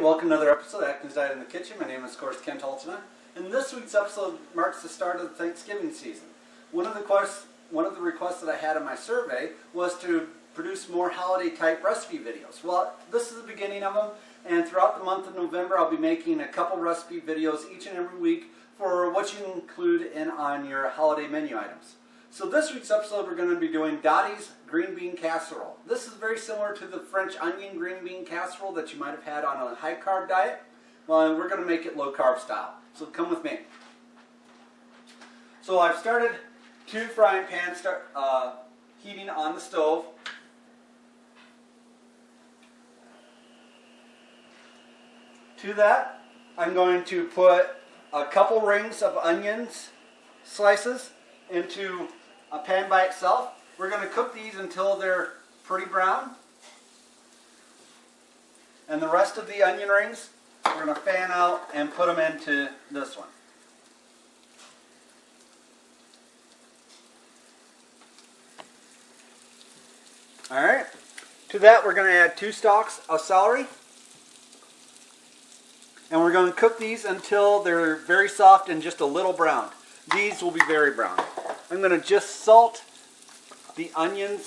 welcome to another episode of Atkins Diet in the Kitchen. My name is, of course, Ken Taltina, and this week's episode marks the start of the Thanksgiving season. One of the requests that I had in my survey was to produce more holiday-type recipe videos. Well, this is the beginning of them, and throughout the month of November, I'll be making a couple recipe videos each and every week for what you can include on your holiday menu items. So this week's episode, we're going to be doing Dottie's green bean casserole. This is very similar to the French onion green bean casserole that you might have had on a high-carb diet. Well, we're going to make it low-carb style. So come with me. So I've started 2 frying pans heating on the stove. To that, I'm going to put a couple rings of onions slices into a pan by itself. We're going to cook these until they're pretty brown. And the rest of the onion rings, we're going to fan out and put them into this one. Alright, to that we're going to add 2 stalks of celery. And we're going to cook these until they're very soft and just a little brown. These will be very brown. I'm going to just salt the onions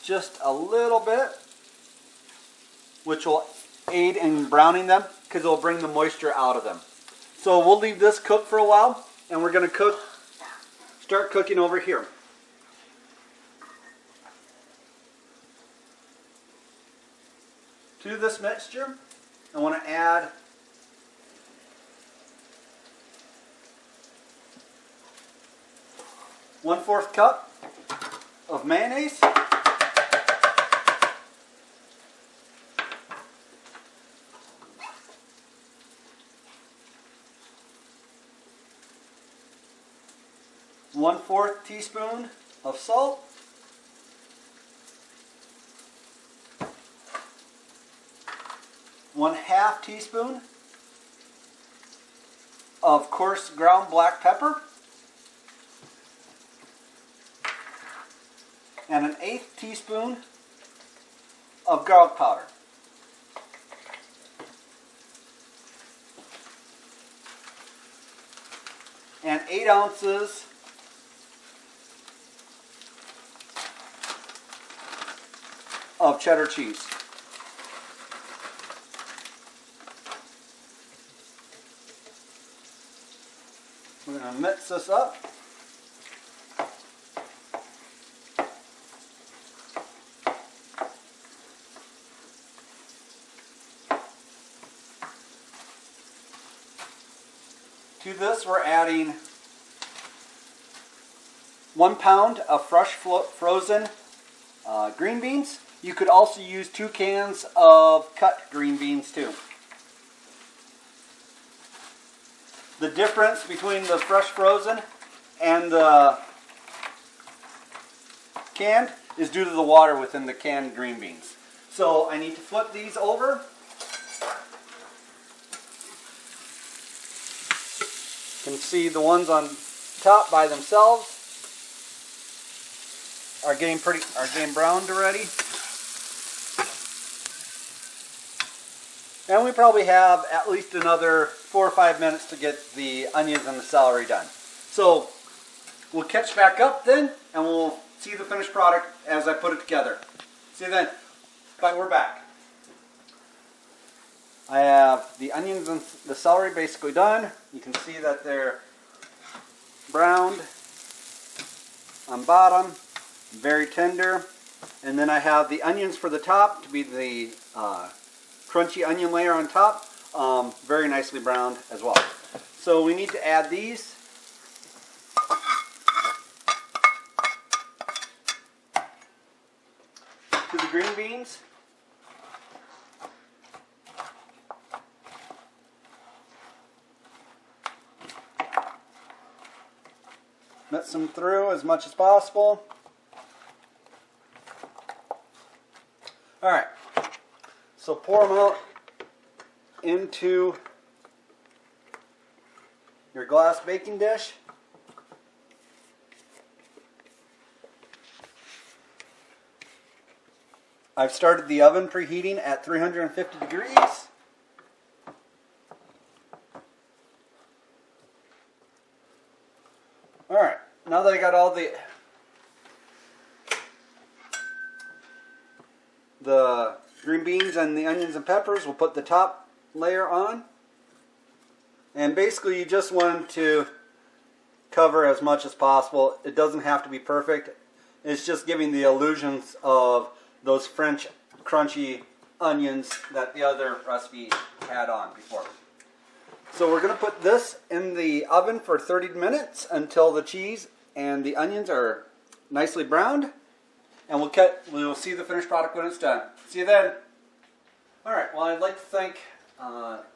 just a little bit, which will aid in browning them because it will bring the moisture out of them. So we'll leave this cook for a while, and we're going to start cooking over here. To this mixture, I want to add 1/4 cup of mayonnaise, 1/4 teaspoon of salt, 1/2 teaspoon of coarse ground black pepper, and 1/8 teaspoon of garlic powder. And 8 ounces of cheddar cheese. We're going to mix this up. To this, we're adding 1 pound of fresh frozen green beans. You could also use 2 cans of cut green beans too. The difference between the fresh frozen and the canned is due to the water within the canned green beans. So I need to flip these over. You can see the ones on top by themselves are getting browned already. And we probably have at least another 4 or 5 minutes to get the onions and the celery done. So we'll catch back up then, and we'll see the finished product as I put it together. See you then. Bye, we're back. I have the onions and the celery basically done. You can see that they're browned on bottom, very tender. And then I have the onions for the top to be the crunchy onion layer on top, very nicely browned as well. So we need to add these. To the green beans. Mix them through as much as possible. Alright, so pour them out into your glass baking dish. I've started the oven preheating at 350 degrees. Alright, now that I got all the green beans and the onions and peppers, we'll put the top layer on. And basically you just want to cover as much as possible. It doesn't have to be perfect. It's just giving the illusions of those French crunchy onions that the other recipe had on before. So we're going to put this in the oven for 30 minutes until the cheese and the onions are nicely browned. And we'll see the finished product when it's done. See you then. Alright, well, I'd like to thank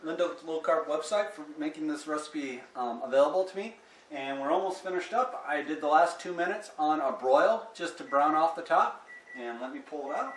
Linda's Low Carb website for making this recipe available to me. And we're almost finished up. I did the last 2 minutes on a broil just to brown off the top. And let me pull it out.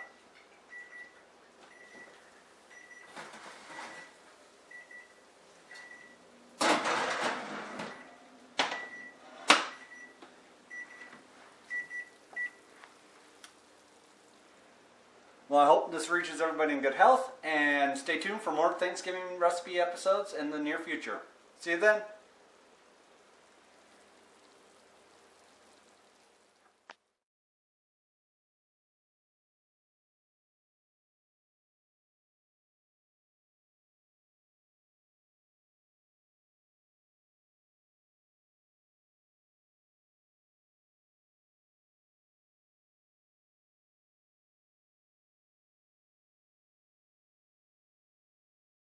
Well, I hope this reaches everybody in good health, and stay tuned for more Thanksgiving recipe episodes in the near future. See you then.